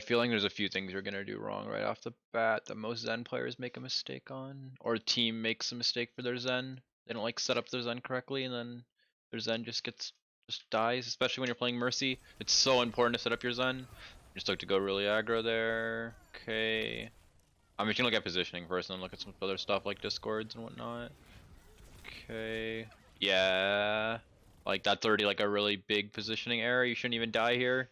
feeling there's a few things you're gonna do wrong right off the bat that most Zen players make a mistake on, or a team makes a mistake for their Zen. They don't like set up their Zen correctly, and then their Zen just dies. Especially when you're playing Mercy, it's so important to set up your Zen. Just like to go really aggro there. Okay, I'm just gonna look at positioning first, and then look at some other stuff like discords and whatnot. Okay, yeah, like that's already like a really big positioning error. You shouldn't even die here.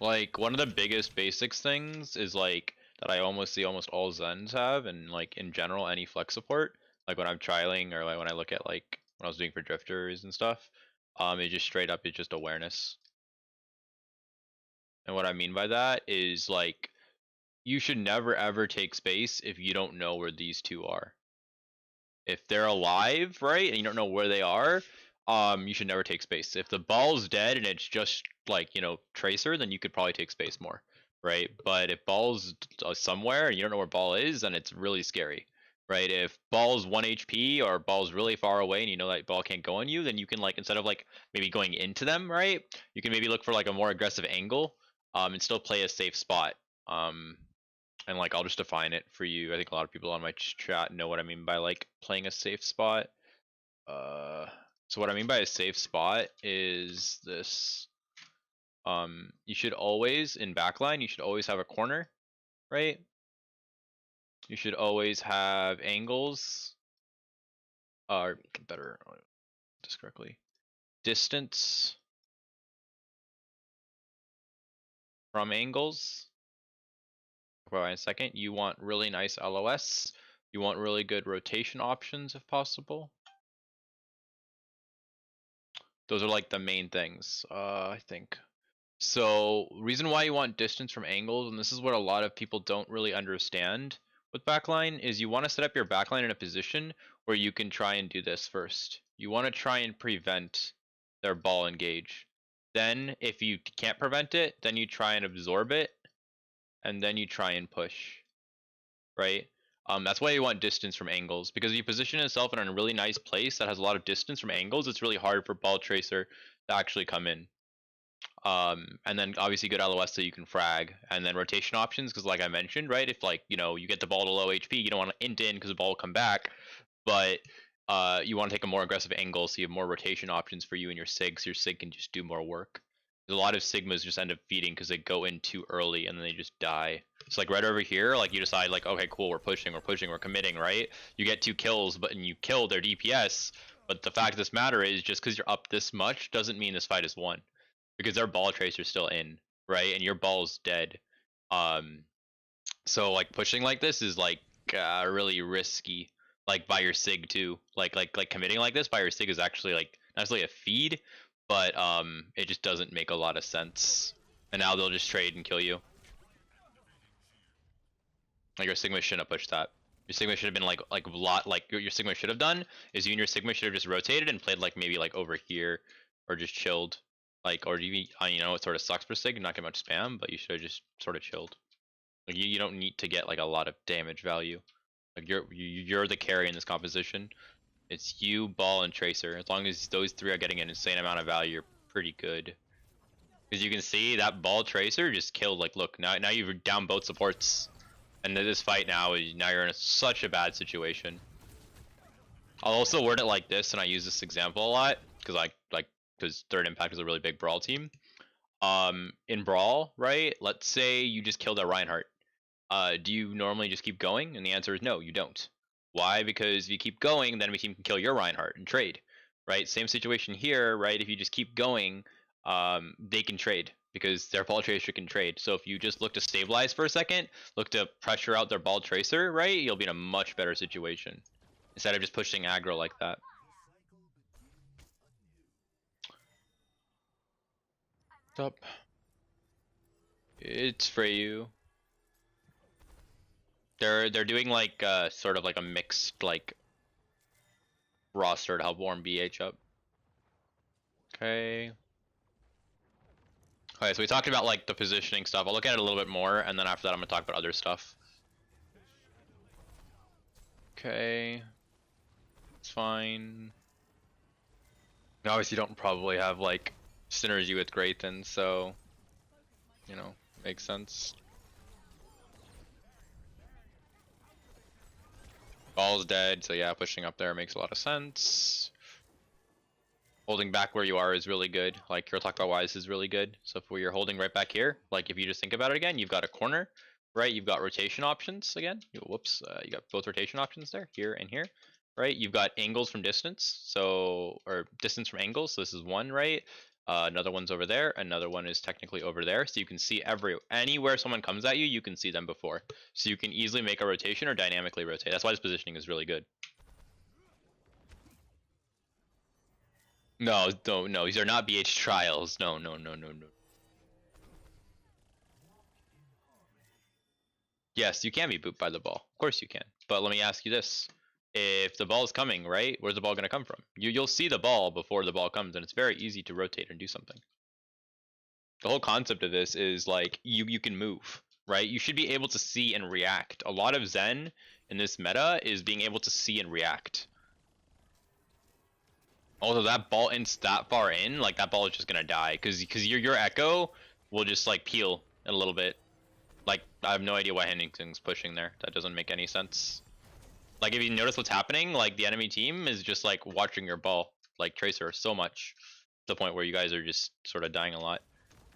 Like one of the biggest basics things is like that I almost see almost all Zens have, and like in general any flex support. Like when I'm trialing or like when I look at like when I was doing for drifters and stuff, it just straight up it's just awareness. And what I mean by that is like you should never ever take space if you don't know where these two are. If they're alive, right, and you don't know where they are, you should never take space. If the ball's dead and it's just like, you know, tracer, then you could probably take space more, right? But if ball's somewhere and you don't know where ball is, then it's really scary, right? If ball's 1 HP or ball's really far away and you know that ball can't go on you, then you can like instead of like maybe going into them, right? You can maybe look for like a more aggressive angle, and still play a safe spot. And like I'll just define it for you. I think a lot of people on my chat know what I mean by like playing a safe spot. So what I mean by a safe spot is this. You should always in backline, you should always have a corner, right? You should always have angles. Or better this correctly. Distance from angles. For a second, you want really nice LOS. You want really good rotation options if possible. Those are like the main things, I think. So reason why you want distance from angles, and this is what a lot of people don't really understand with backline, is you want to set up your backline in a position where you can try and do this first. You want to try and prevent their ball engage. Then if you can't prevent it, then you try and absorb it, and then you try and push, right? That's why you want distance from angles, because if you position yourself in a really nice place that has a lot of distance from angles, it's really hard for ball tracer to actually come in. And then obviously good LOS so you can frag, and then rotation options, because like I mentioned, right, if like, you know, you get the ball to low HP, you don't want to int in because the ball will come back, but you want to take a more aggressive angle so you have more rotation options for you and your sig, so your sig can just do more work. A lot of Sigmas just end up feeding because they go in too early and then they just die. So like right over here, like you decide like, okay, cool, we're pushing, we're committing, right? You get 2 kills, but and you kill their DPS. But the fact of this matter is just because you're up this much doesn't mean this fight is won, because their ball tracer's still in, right? And your ball's dead. So like pushing like this is like really risky. Like by your sig too. Like committing like this by your sig is actually like not necessarily a feed, but it just doesn't make a lot of sense. And now they'll just trade and kill you. Like your Sigma shouldn't have pushed that. Your Sigma should have been like a lot like your Sigma should have done is you and your Sigma should have just rotated and played like maybe like over here or just chilled. Like or you know it sort of sucks for Sig, not get much spam, but you should have just sort of chilled. Like you don't need to get like a lot of damage value. Like you're the carry in this composition. It's you, ball, and tracer. As long as those 3 are getting an insane amount of value, you're pretty good. Because you can see that ball tracer just killed. Like, look, now you've down both supports, and this fight now you're in such a bad situation. I'll also word it like this, and I use this example a lot because Third Impact is a really big brawl team. In brawl, right? Let's say you just killed a Reinhardt. Do you normally just keep going? And the answer is no, you don't. Why? Because if you keep going, then we can kill your Reinhardt and trade, right? Same situation here, right? If you just keep going, they can trade because their ball tracer can trade. So if you just look to stabilize for a second, look to pressure out their ball tracer, right? You'll be in a much better situation instead of just pushing aggro like that. What's up? It's Frayu. They're doing like sort of like a mixed like roster to help warm BH up. Okay. Okay, so we talked about like the positioning stuff. I'll look at it a little bit more, and then after that I'm gonna talk about other stuff. Okay. It's fine. You obviously don't probably have like synergy with Grayton, so you know, makes sense. Ball's dead, so yeah, pushing up there makes a lot of sense. Holding back where you are is really good. Like your talk wise is really good. So if you're holding right back here, like if you just think about it again, you've got a corner, right? You've got rotation options again. Whoops, you got both rotation options there, here and here, right? You've got angles from distance, so or distance from angles. So this is one, right? Another one's over there. Another one is technically over there. So you can see anywhere someone comes at you, you can see them before. So you can easily make a rotation or dynamically rotate. That's why this positioning is really good. No, no, these are not BH trials. No. Yes, you can be booped by the ball. Of course you can. But let me ask you this. If the ball is coming, right, where's the ball going to come from? You'll see the ball before the ball comes, and it's very easy to rotate and do something. The whole concept of this is like you can move, right? You should be able to see and react. A lot of Zen in this meta is being able to see and react. Although that ball ends that far in, like that ball is just gonna die because your echo will just like peel in a little bit. Like I have no idea why Henningson's pushing there. That doesn't make any sense. Like if you notice what's happening, like the enemy team is just like watching your ball, like Tracer, so much to the point where you guys are just sort of dying a lot,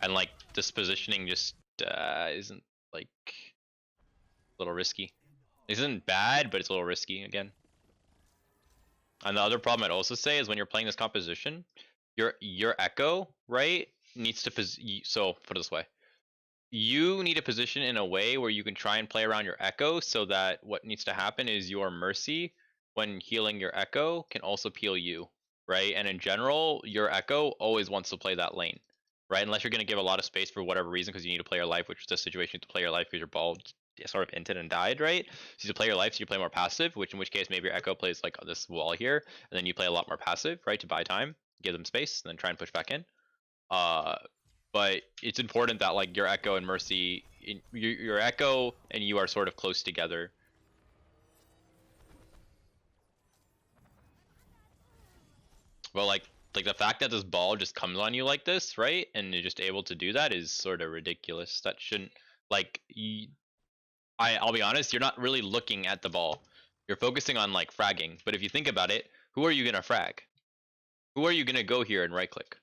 and like this positioning just isn't like a little risky. It isn't bad, but it's a little risky again. And the other problem I'd also say is when you're playing this composition, your echo, right, needs to so put it this way. You need a position in a way where you can try and play around your echo so that what needs to happen is your mercy when healing your echo can also peel you, right? And in general, your echo always wants to play that lane, right? Unless you're going to give a lot of space for whatever reason because you need to play your life, which is the situation to play your life because your ball sort of inted and died, right? So you play your life, so you play more passive, which in which case maybe your echo plays like this wall here, and then you play a lot more passive, right, to buy time, give them space, and then try and push back in. But it's important that like your echo and mercy, your echo and you are sort of close together. But like the fact that this ball just comes on you like this, right, and you're just able to do that is sort of ridiculous. That shouldn't like I'll be honest, you're not really looking at the ball. You're focusing on like fragging. But if you think about it, who are you gonna frag? Who are you gonna go here and right click?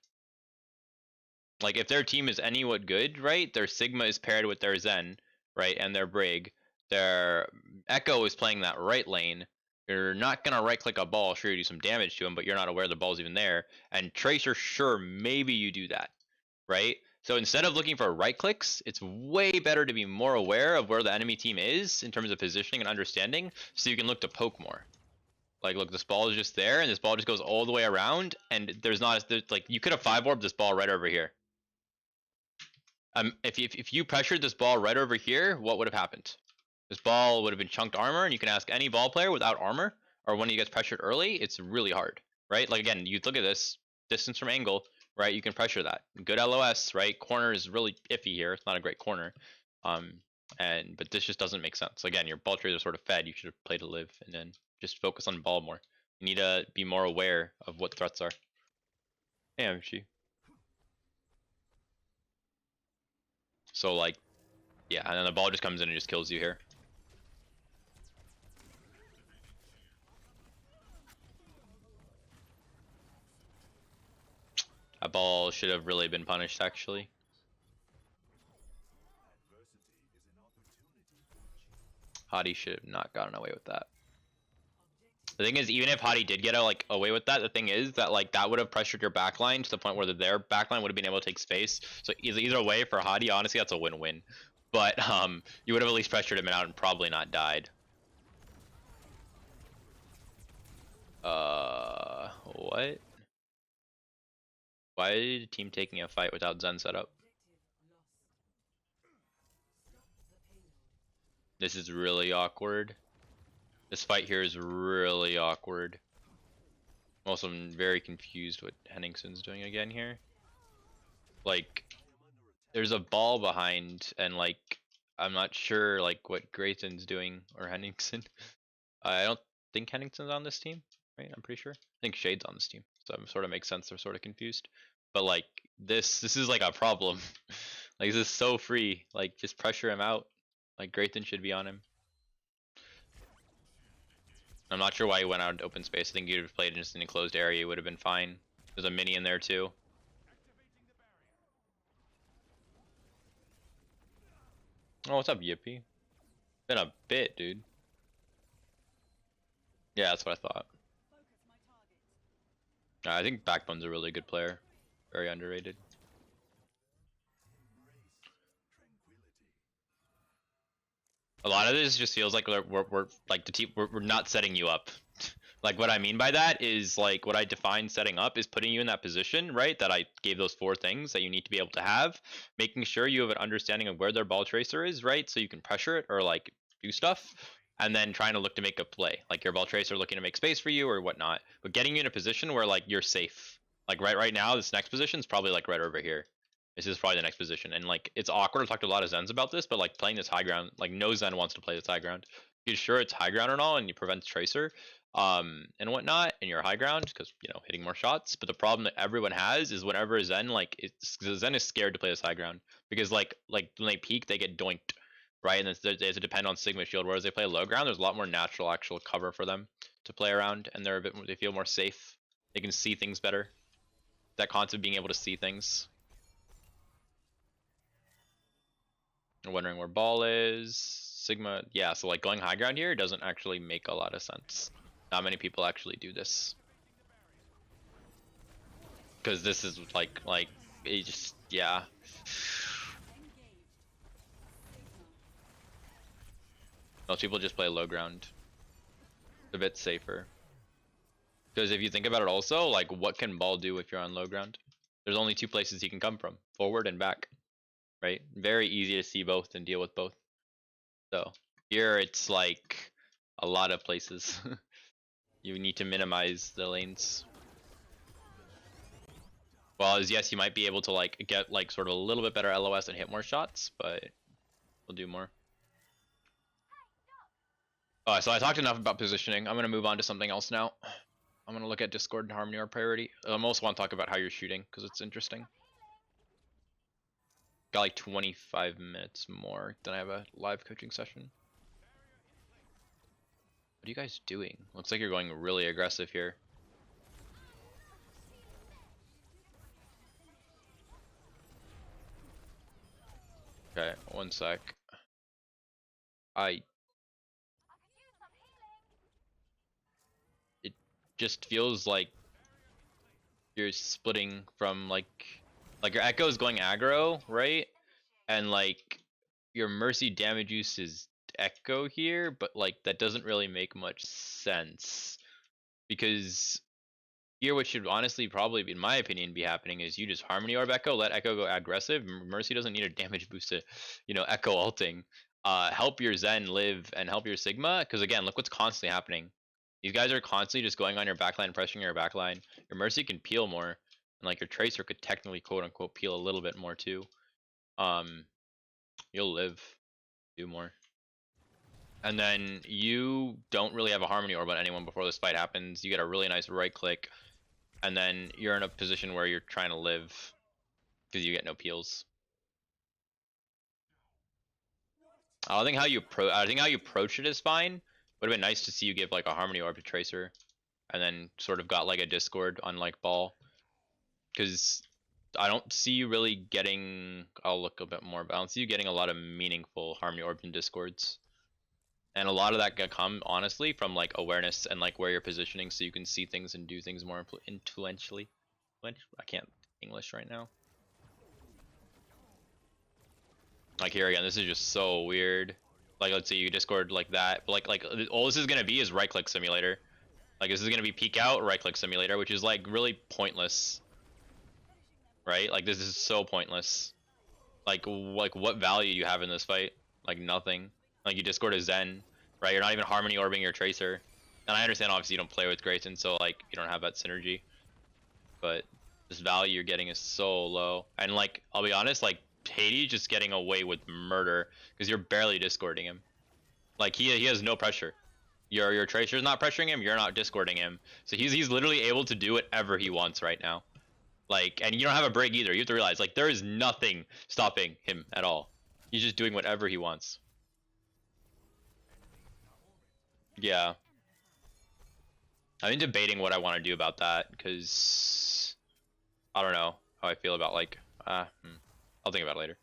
Like if their team is anywhat good, right? Their Sigma is paired with their Zen, right? And their Brig. Their Echo is playing that right lane. You're not gonna right click a ball, sure you do some damage to him, but you're not aware the ball's even there. And Tracer, sure, maybe you do that, right? So instead of looking for right clicks, it's way better to be more aware of where the enemy team is in terms of positioning and understanding, so you can look to poke more. Like, look, this ball is just there, and this ball just goes all the way around, and there's like you could have 5-orbed this ball right over here. If you pressured this ball right over here, what would have happened? This ball would have been chunked armor, and you can ask any ball player without armor, or when he gets pressured early, it's really hard, right? Like again, you look at this distance from angle, right? You can pressure that. Good LOS, right? Corner is really iffy here. It's not a great corner, but this just doesn't make sense. Again, your ball trades are sort of fed. You should have played to live, and then just focus on ball more. You need to be more aware of what threats are. Damn, she. So like, yeah, and then the ball just comes in and just kills you here. That ball should have really been punished, actually. Hadi should have not gotten away with that. The thing is, even if Hadi did get away with that, the thing is that like that would have pressured your backline to the point where their backline would have been able to take space. So either way for Hadi, honestly, that's a win-win. But you would have at least pressured him out and probably not died. What? Why is the team taking a fight without Zen set up? This is really awkward. This fight here is really awkward. I'm also very confused what Henningson's doing again here. Like, there's a ball behind, and like, I'm not sure like what Grayson's doing or Henningson. I don't think Henningson's on this team, right? I'm pretty sure. I think Shade's on this team, so it sort of makes sense. They're sort of confused. But like this is like a problem. Like this is so free. Like just pressure him out. Like Grayton should be on him. I'm not sure why he went out into open space. I think you'd have played in just an enclosed area, it would have been fine. There's a mini in there too. Oh, what's up, Yippee? Been a bit, dude. Yeah, that's what I thought. I think Backbone's a really good player. Very underrated. A lot of this just feels like we're like the team we're not setting you up. Like what I mean by that is like what I define setting up is putting you in that position, right? That I gave those 4 things that you need to be able to have, making sure you have an understanding of where their ball tracer is, right? So you can pressure it or like do stuff, and then trying to look to make a play, like your ball tracer looking to make space for you or whatnot. But getting you in a position where like you're safe. Like right now, this next position is probably like right over here. This is probably the next position, and like it's awkward. I've talked to a lot of Zens about this, but like playing this high ground, like no Zen wants to play this high ground. You're sure it's high ground and all, and you prevent tracer, and whatnot, and you're high ground because you know hitting more shots. But the problem that everyone has is whenever Zen like Zen is scared to play this high ground because like when they peak they get doinked, right? And they have to depend on Sigma Shield. Whereas they play low ground, there's a lot more natural actual cover for them to play around, and they're a bit more, they feel more safe. They can see things better. That concept of being able to see things. I'm wondering where ball is. Sigma, yeah, so like going high ground here doesn't actually make a lot of sense. Not many people actually do this. Because this is like, it just, yeah. Most people just play low ground. It's a bit safer. Because if you think about it also, like what can ball do if you're on low ground? There's only 2 places he can come from, forward and back. Right? Very easy to see both and deal with both. So here it's like a lot of places. You need to minimize the lanes. Well, as yes, you might be able to like get like sort of a little bit better LOS and hit more shots, but we'll do more. So I talked enough about positioning. I'm gonna move on to something else now. I'm gonna look at Discord and Harmony or priority. I also want to talk about how you're shooting because it's interesting. Got like 25 minutes more. Then I have a live coaching session. What are you guys doing? Looks like you're going really aggressive here. Okay, one sec. It just feels like you're splitting from like your Echo is going aggro, right? And like your Mercy damage use is Echo here, but like that doesn't really make much sense because here what should honestly probably be, in my opinion, be happening is you just Harmony Orb Echo, let Echo go aggressive. Mercy doesn't need a damage boost to, you know, Echo ulting. Help your Zen live and help your Sigma, because again, look what's constantly happening. These guys are constantly just going on your backline, pressuring your backline. Your Mercy can peel more, and like your Tracer could technically quote unquote peel a little bit more too. You'll live, do more. And then you don't really have a Harmony Orb on anyone before this fight happens. You get a really nice right click, and then you're in a position where you're trying to live because you get no peels. I think how you approach it is fine. Would have been nice to see you give like a Harmony Orb to Tracer, and then sort of got like a Discord on like ball, because I don't see you really getting. I'll look a bit more, but I don't see you getting a lot of meaningful Harmony Orbs and Discords. And a lot of that can come honestly from like awareness and like where you're positioning, so you can see things and do things more influentially. I can't English right now. Like here again, this is just so weird. Like let's say you Discord like that, but like all this is gonna be is right click simulator. Like this is gonna be peek out right click simulator, which is like really pointless. Right? Like this is so pointless. Like what value you have in this fight? Like nothing. Like you Discord a Zen, right? You're not even Harmony Orbing your Tracer. And I understand obviously you don't play with Grayson, so like you don't have that synergy. But this value you're getting is so low. And like I'll be honest, like Hades just getting away with murder because you're barely Discording him. Like he has no pressure. Your Tracer's not pressuring him, you're not Discording him. So he's literally able to do whatever he wants right now. Like, and you don't have a break either. You have to realize, like, there is nothing stopping him at all. He's just doing whatever he wants. Yeah. I've been debating what I want to do about that, because I don't know how I feel about, like, I'll think about it later.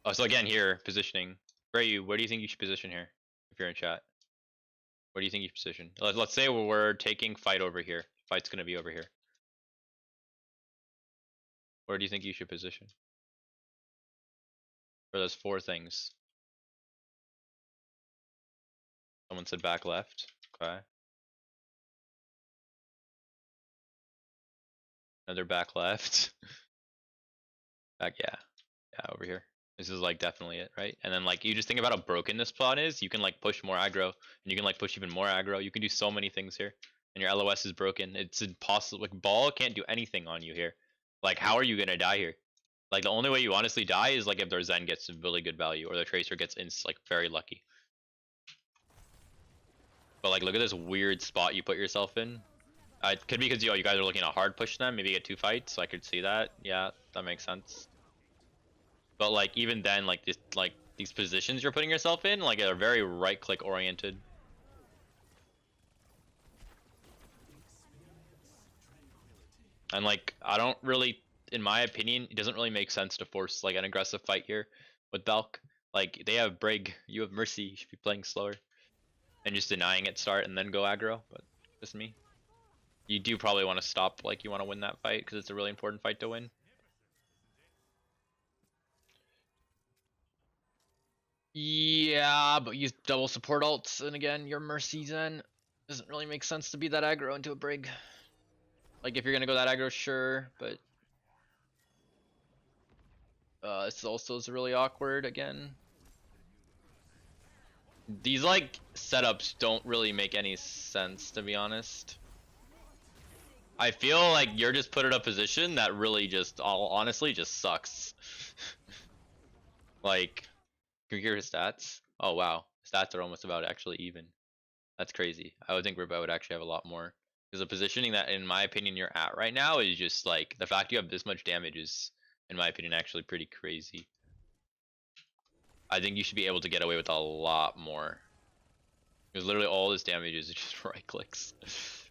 Oh, so again, here, positioning. Frayu, where do you think you should position here, if you're in chat? Where do you think you should position? Let's say we're taking fight over here. Fight's gonna be over here. Where do you think you should position? For those 4 things. Someone said back left. Okay. Another back left. Back, yeah. Yeah, over here. This is like definitely it, right? And then like you just think about how broken this plot is. You can like push more aggro, and you can like push even more aggro. You can do so many things here, and your LOS is broken. It's impossible. Like ball can't do anything on you here. Like how are you gonna die here? Like the only way you honestly die is like if their Zen gets really good value or the Tracer gets like very lucky. But like look at this weird spot you put yourself in. It could be because you guys are looking to hard push them. Maybe get 2 fights. So I could see that. Yeah, that makes sense. But like even then, like this, like these positions you're putting yourself in, like are very right-click oriented. And like I don't really, in my opinion, it doesn't really make sense to force like an aggressive fight here with Belk. Like they have Brig, you have Mercy. You should be playing slower and just denying it start and then go aggro. But just me. You do probably want to stop, like you want to win that fight because it's a really important fight to win. Yeah, but use double support ults, and again, your Mercy Zen doesn't really make sense to be that aggro into a Brig. Like, if you're gonna go that aggro, sure, but this also is really awkward again. These, like, setups don't really make any sense, to be honest. I feel like you're just put in a position that really just, honestly, just sucks. Like, can you hear his stats? Oh, wow. Stats are almost about actually even. That's crazy. I would think Ribo would actually have a lot more. Because the positioning that, in my opinion, you're at right now is just like the fact you have this much damage is, in my opinion, actually pretty crazy. I think you should be able to get away with a lot more. Because literally all this damage is just right clicks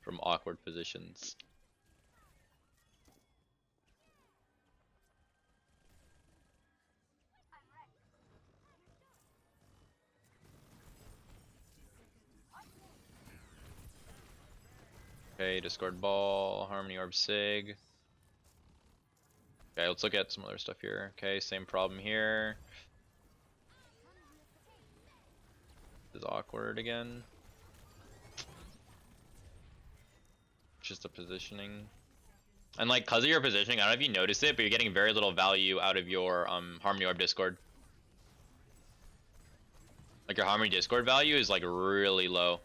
from awkward positions. Okay, Discord Ball, Harmony Orb Sig. Okay, let's look at some other stuff here. Okay, same problem here. This is awkward again. Just the positioning. And like, cause of your positioning, I don't know if you noticed it, but you're getting very little value out of your Harmony Orb Discord. Like your Harmony Discord value is like really low.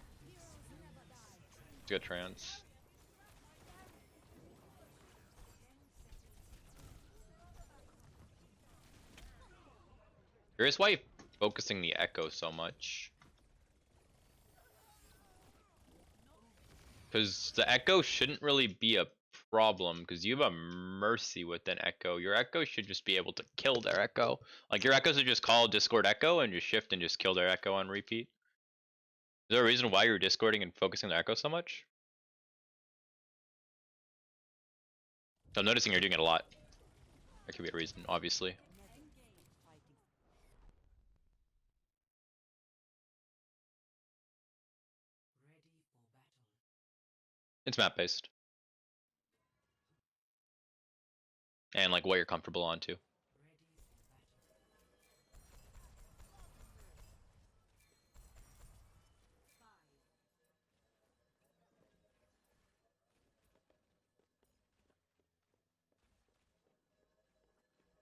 It's good trance. Curious why you're focusing the Echo so much. Because the Echo shouldn't really be a problem, because you have a Mercy with an Echo. Your Echo should just be able to kill their Echo. Like your Echoes would just call Discord Echo and just shift and just kill their Echo on repeat. Is there a reason why you're discording and focusing the Echo so much? I'm noticing you're doing it a lot. There could be a reason, obviously. It's map based. And like what you're comfortable on too.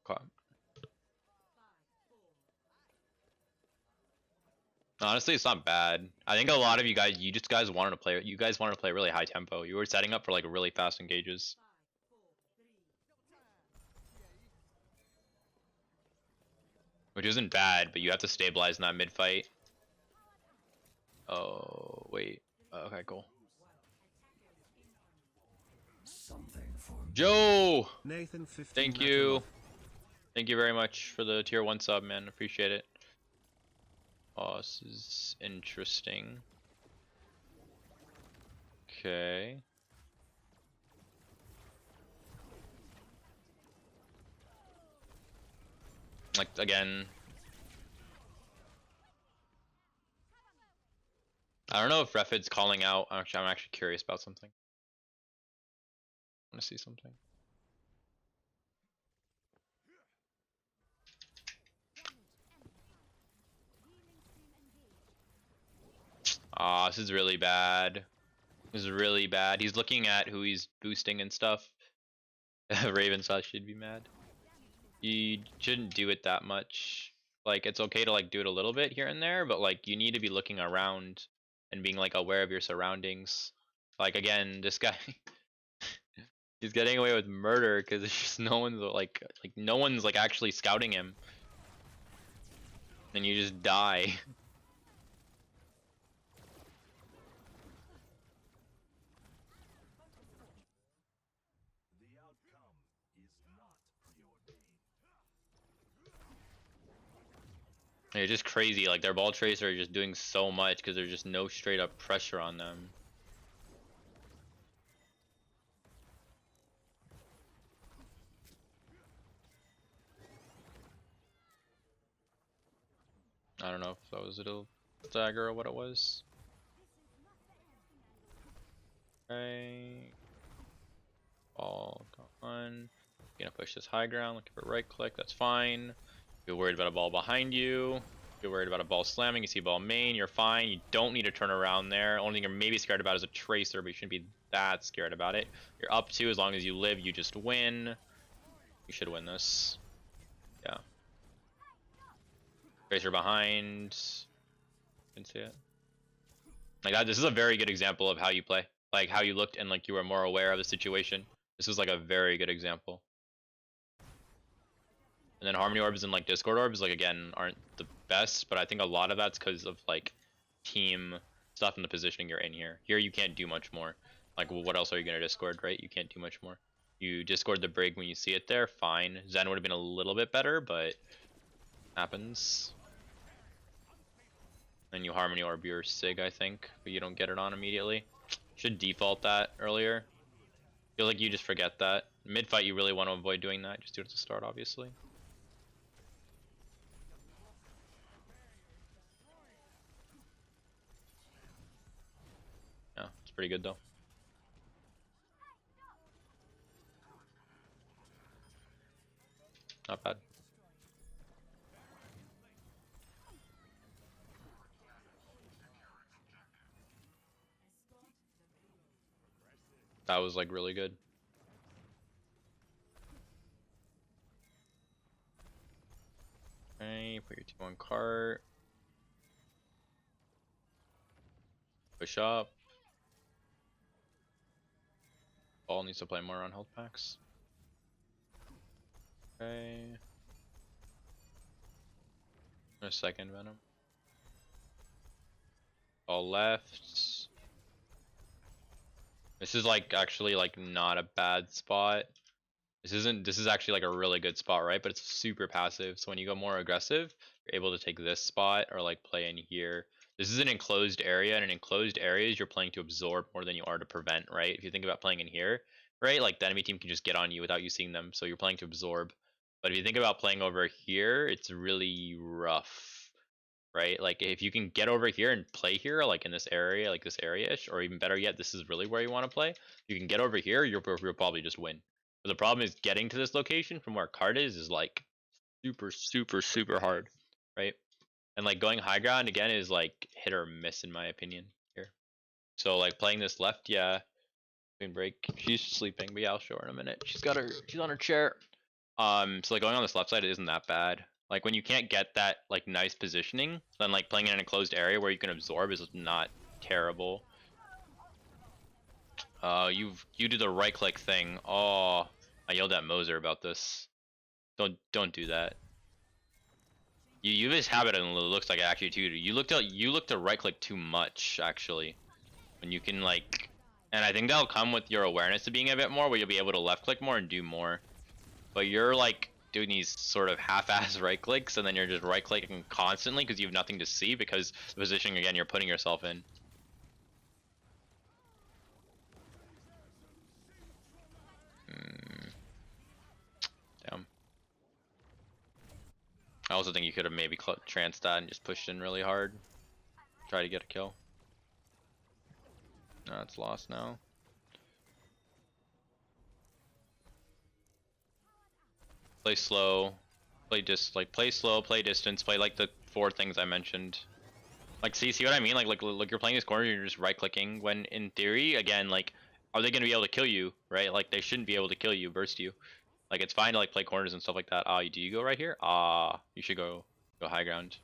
Okay. Honestly, it's not bad. I think a lot of you guys, wanted to play. You guys wanted to play really high tempo. You were setting up for like really fast engages. Which isn't bad, but you have to stabilize in that mid fight. Oh wait. Okay, cool. Something for Joe! Nathan 15 Thank you. Thank you very much for the tier 1 sub, man. Appreciate it. Oh, this is interesting. Okay. Like, again, I don't know if Refid's calling out. I'm actually curious about something. I want to see something. Ah, this is really bad. This is really bad. He's looking at who he's boosting and stuff. Ravensaw should be mad. You shouldn't do it that much. Like, it's okay to like do it a little bit here and there, but like you need to be looking around and being like aware of your surroundings. Like, again, this guy he's getting away with murder because there's just no one's like no one's like actually scouting him. And you just die. It's just crazy. Like, their ball tracer are just doing so much because there's just no straight up pressure on them. I don't know if that was a dagger or what it was. Okay. Ball gone. Gonna push this high ground. Look for right click. That's fine. If you're worried about a ball behind you. If you're worried about a ball slamming, you see ball main, you're fine. You don't need to turn around there. Only thing you're maybe scared about is a tracer, but you shouldn't be that scared about it. You're up 2, as long as you live, you just win. You should win this. Yeah. Tracer behind. Didn't see it. Like that, this is a very good example of how you play. Like how you looked and like you were more aware of the situation. This was like a very good example. And then Harmony Orbs and like Discord Orbs, like again, aren't the best, but I think a lot of that's because of like team stuff and the positioning you're in here. Here you can't do much more. Like, well, what else are you gonna Discord, right? You can't do much more. You Discord the Brig when you see it there, fine. Zen would have been a little bit better, but happens. And you Harmony Orb your Sig, I think, but you don't get it on immediately. Should default that earlier. Feel like you just forget that. Mid fight, you really want to avoid doing that. Just do it at the start, obviously. Yeah, it's pretty good though. Not bad. That was like really good. Okay, put your team on cart. Push up. Ball needs to play more on health packs. Okay. A second Venom. Ball left. This is like actually like not a bad spot. This is actually like a really good spot, right? But it's super passive. So when you go more aggressive, you're able to take this spot or like play in here. This is an enclosed area, and in enclosed areas, you're playing to absorb more than you are to prevent, right? If you think about playing in here, right? Like the enemy team can just get on you without you seeing them. So you're playing to absorb. But if you think about playing over here, it's really rough, right? Like if you can get over here and play here, like in this area, like this area-ish, or even better yet, this is really where you want to play. You can get over here, you'll probably just win. But the problem is getting to this location from where card is like super hard, right? And like going high ground again is like hit or miss in my opinion here. So like playing this left, yeah. Queen break. She's sleeping, but yeah, I'll show her in a minute. She's on her chair. So like going on this left side isn't that bad. Like when you can't get that like nice positioning, then like playing in an enclosed area where you can absorb is not terrible. You do the right click thing. Oh, I yelled at Moser about this. Don't do that. You have this habit and it looks like it actually too. You looked to right click too much actually. When you can like And I think that'll come with your awareness of being a bit more, where you'll be able to left click more and do more. But you're like doing these sort of half-ass right clicks, and then you're just right clicking constantly because you have nothing to see, because the positioning again you're putting yourself in. Damn. I also think you could have maybe tranced that and just pushed in really hard. Try to get a kill. No, it's lost now. Play slow. Play slow, play distance, play like the 4 things I mentioned. Like, see what I mean? Like you're playing this corner, you're just right clicking, when in theory, again, like, are they gonna be able to kill you, right? Like, they shouldn't be able to kill you, burst you. Like, it's fine to like play corners and stuff like that. Do you go right here? You should go high ground.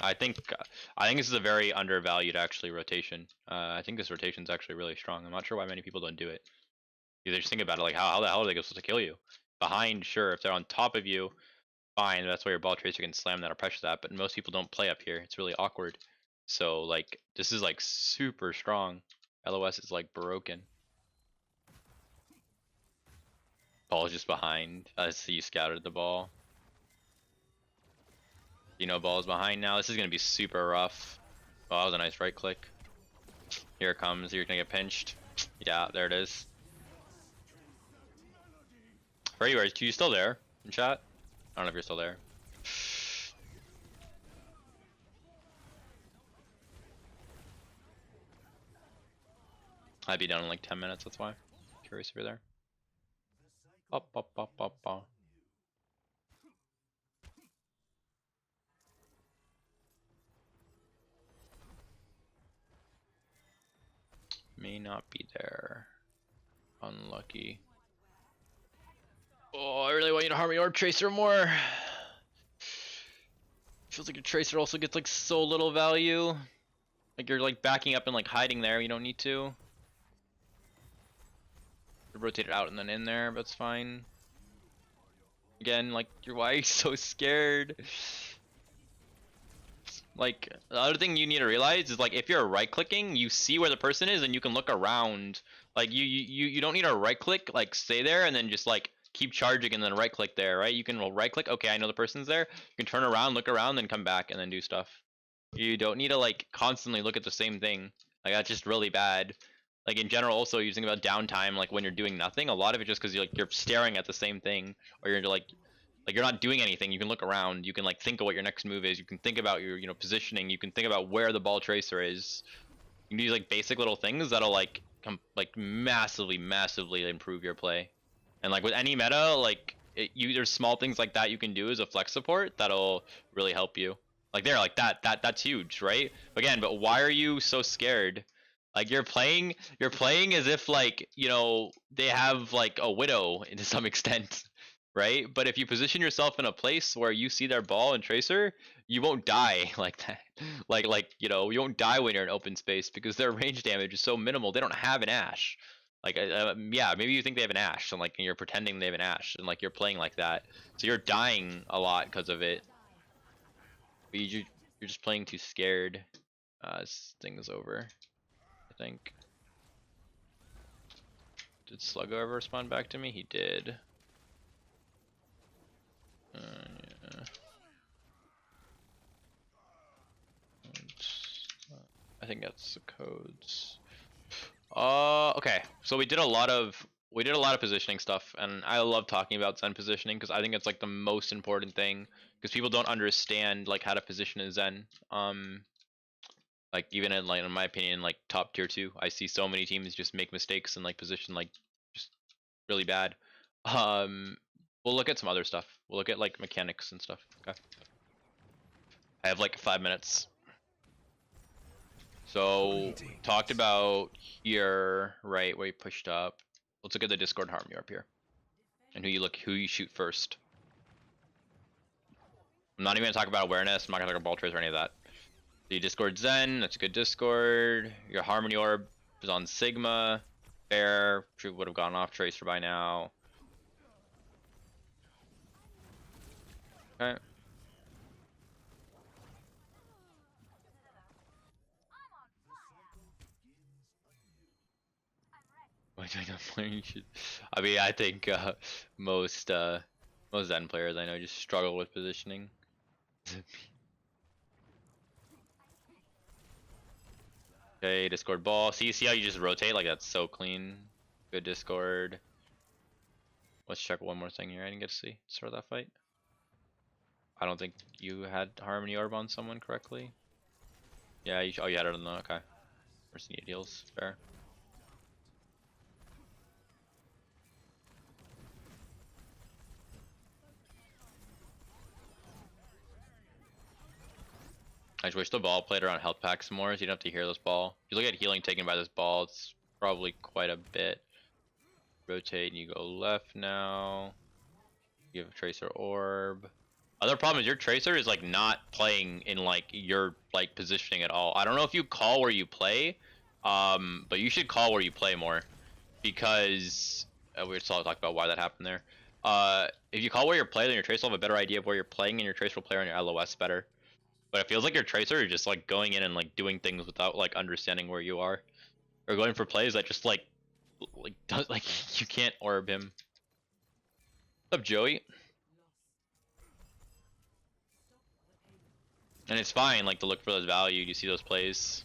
I think this is a very undervalued actually rotation. I think this rotation is actually really strong. I'm not sure why many people don't do it. You just think about it, like how the hell are they supposed to kill you? Behind, sure, if they're on top of you, fine, that's why your ball tracer can slam that or pressure that, but most people don't play up here. It's really awkward. So like this is like super strong. LOS is like broken. Ball is just behind. I see you scattered the ball. You know ball is behind now. This is gonna be super rough. Oh, that was a nice right click. Here it comes. You're gonna get pinched. Yeah, there it is. Frayu, are you still there in chat? I don't know if you're still there. I'd be done in like 10 minutes, that's why. Curious if you're there. Up. May not be there. Unlucky. Oh, I really want you to harm your tracer more. Feels like your tracer also gets like so little value. Like you're like backing up and like hiding there, you don't need to. Rotate it out and then in there, but it's fine. Again, like why are you so scared? Like the other thing you need to realize is like if you're right clicking, you see where the person is and you can look around. Like you don't need to right click, like stay there and then just like keep charging and then right click there, right? You can right click, okay, I know the person's there. You can turn around, look around, then come back and then do stuff. You don't need to like constantly look at the same thing. Like that's just really bad. Like in general, also using about downtime, like when you're doing nothing, a lot of it just because you're staring at the same thing, or you're like you're not doing anything. You can look around. You can like think of what your next move is. You can think about your positioning. You can think about where the ball tracer is. You can do like basic little things that'll like massively improve your play. And like with any meta, like there's small things like that you can do as a flex support that'll really help you. Like that's huge, right? Again, but why are you so scared? Like you're playing as if like they have like a widow to some extent, right? But if you position yourself in a place where you see their ball and tracer, you won't die like that. You won't die when you're in open space because their range damage is so minimal. They don't have an Ashe. Like yeah, maybe you think they have an Ashe and like you're pretending they have an Ashe and like you're playing like that, so you're dying a lot because of it. But you're just playing too scared. This thing is over, I think. Did Sluggo ever respond back to me? He did. Yeah. I think that's the codes. Okay. So we did a lot of positioning stuff, and I love talking about Zen positioning because I think it's like the most important thing, because people don't understand like how to position a Zen. Like even in like in my opinion, like top tier 2, I see so many teams just make mistakes and like position like just really bad. We'll look at some other stuff. We'll look at like mechanics and stuff. Okay. I have like 5 minutes. So talked about here, right, where you pushed up. Let's look at the Discord harm you up here, and who you shoot first. I'm not even gonna talk about awareness. I'm not gonna talk about ball trace or any of that. The Discord Zen, that's a good Discord. Your Harmony Orb is on Sigma. Fair, would have gone off Tracer by now. Okay. You should. I mean, I think most Zen players I know just struggle with positioning. Okay, Discord ball. See how you just rotate? Like that's so clean. Good Discord. Let's check one more thing here. I didn't get to see. Start that fight. I don't think you had Harmony Orb on someone correctly. Yeah, you had it on the okay. First need heals. Fair. I just wish the ball played around health packs more, so you don't have to hear this ball. If you look at healing taken by this ball, it's probably quite a bit. Rotate and you go left now. You have a Tracer Orb. Other problem is your Tracer is like not playing in like your like positioning at all. I don't know if you call where you play, but you should call where you play more, because we just all talked about why that happened there. If you call where you play, then your Tracer will have a better idea of where you're playing, and your Tracer will play on your LOS better. But it feels like your Tracer is just like going in and like doing things without like understanding where you are, or going for plays that just like does like you can't orb him. What's up, Joey? And it's fine, like, to look for those value. You see those plays.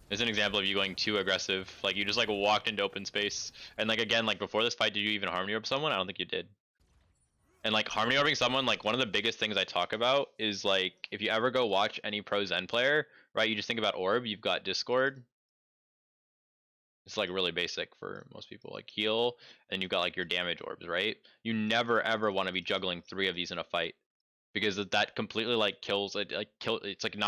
There's an example of you going too aggressive. Like, you just, like, walked into open space. And, like, again, like, before this fight, did you even Harmony Orb someone? I don't think you did. And, like, Harmony Orbing someone, like, one of the biggest things I talk about is, like, if you ever go watch any pro Zen player, right, you just think about Orb, you've got Discord. It's, like, really basic for most people. Like, heal, and you've got, like, your damage orbs, right? You never, ever want to be juggling 3 of these in a fight, because that completely like kills it. Like it's like it's like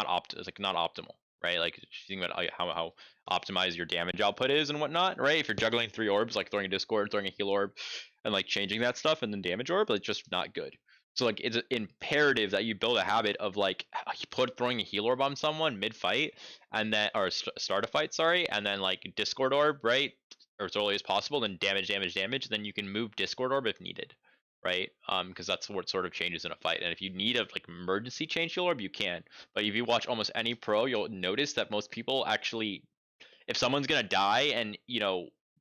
not optimal, right? Like think about how optimized your damage output is and whatnot, right? If you're juggling 3 orbs, like throwing a Discord, throwing a heal orb, and like changing that stuff, and then damage orb, it's just not good. So like it's imperative that you build a habit of like throwing a heal orb on someone mid fight, and then or start a fight, sorry, and then like Discord orb, right, or as early as possible, then damage, then you can move Discord orb if needed, right? Because that's what sort of changes in a fight. And if you need a like emergency change heal orb, you can. But if you watch almost any pro, you'll notice that most people actually, if someone's gonna die and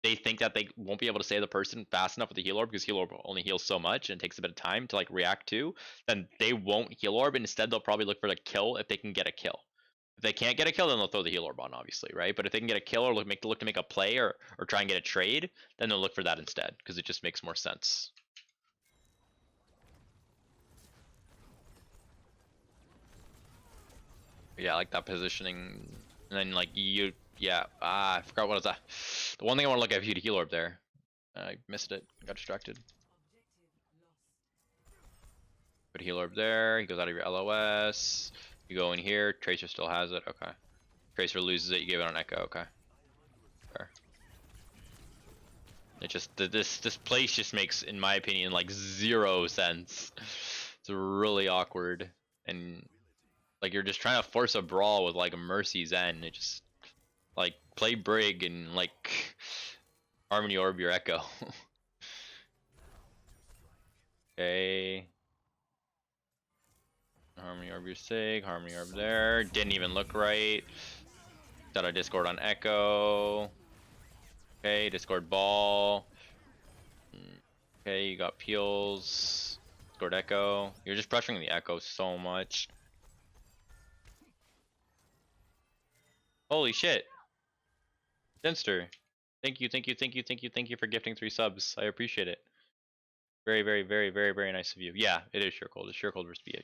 they think that they won't be able to save the person fast enough with the heal orb, because heal orb only heals so much and it takes a bit of time to like react to, then they won't heal orb, and instead they'll probably look for the kill if they can get a kill. If they can't get a kill, then they'll throw the heal orb on, obviously, right? But if they can get a kill or look to make a play, or try and get a trade, then they'll look for that instead, because it just makes more sense. Yeah, like that positioning, and then like I forgot what was that. The one thing I want to look at, if you had a heal orb there, I missed it, got distracted. Put a heal orb there, he goes out of your LOS, you go in here, Tracer still has it, okay. Tracer loses it, you give it on Echo, okay. Fair. It just, this place just makes, in my opinion, like 0 sense. It's really awkward, and like you're just trying to force a brawl with like a Mercy Zen. It just like play Brig and like Harmony Orb your Echo. Okay. Harmony Orb your Sig, Harmony Orb there. Didn't even look right. Got a Discord on Echo. Okay, Discord ball. Okay, you got peels. Discord Echo. You're just pressuring the Echo so much. Holy shit. Denster. Thank you for gifting 3 subs. I appreciate it. Very, very, very, very, very nice of you. Yeah, it is Sheercold. It's Sheercold versus BH.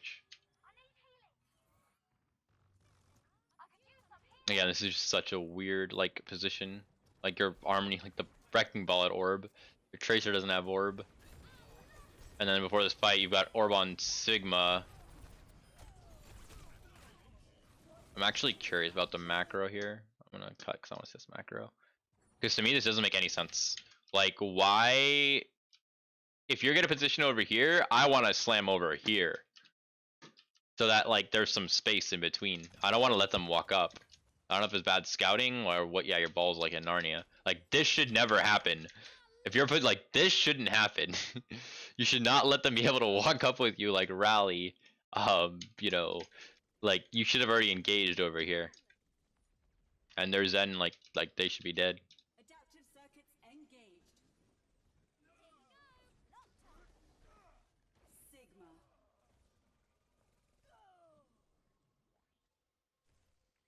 Again, this is just such a weird like position. Like your Harmony, like the Wrecking Ball at Orb. Your Tracer doesn't have Orb. And then before this fight, you've got Orb on Sigma. I'm actually curious about the macro here. I'm gonna cut because I want to see this macro. Because to me, this doesn't make any sense. Like, why? If you're gonna position over here, I want to slam over here, so that like there's some space in between. I don't want to let them walk up. I don't know if it's bad scouting or what. Yeah, your ball's like in Narnia. Like this should never happen. If you're put like this shouldn't happen. You should not let them be able to walk up with you like rally. Like you should have already engaged over here. And their Zen like they should be dead.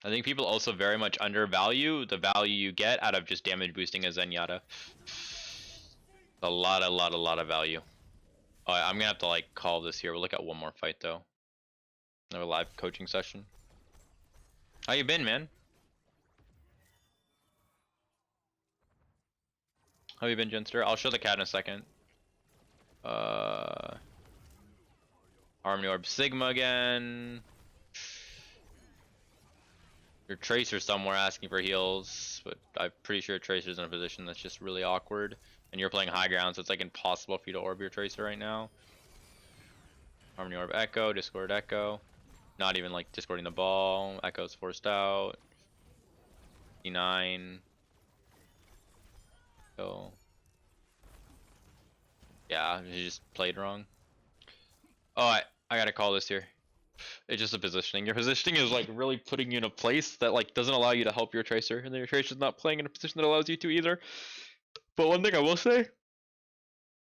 I think people also very much undervalue the value you get out of just damage boosting a Zenyatta. A lot of value. I'm gonna have to like call this here. We'll look at one more fight though. Another live coaching session. How you been, man? How you been, Genster? I'll show the cat in a second. Harmony Orb Sigma again. Your Tracer somewhere asking for heals, but I'm pretty sure Tracer's in a position that's just really awkward. And you're playing high ground, so it's like impossible for you to orb your Tracer right now. Harmony Orb Echo, Discord Echo. Not even like discording the ball. Echo's forced out. E9. So yeah, he just played wrong. Oh, I gotta call this here. It's just a positioning. Your positioning is like really putting you in a place that like doesn't allow you to help your Tracer, and then your Tracer's not playing in a position that allows you to either. But one thing I will say,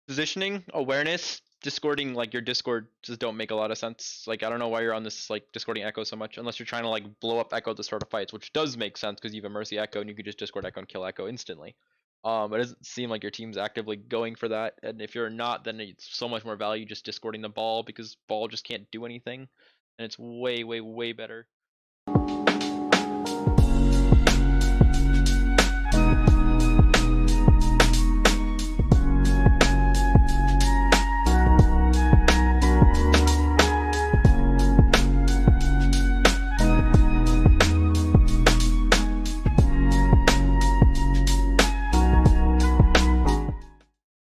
positioning, awareness, discording like your Discord just don't make a lot of sense. Like I don't know why you're on this like discording Echo so much, unless you're trying to like blow up Echo to start a fights, which does make sense because you have a Mercy Echo and you could just Discord Echo and kill Echo instantly. But it doesn't seem like your team's actively going for that, and if you're not, then it's so much more value just discording the ball because ball just can't do anything, and it's way better.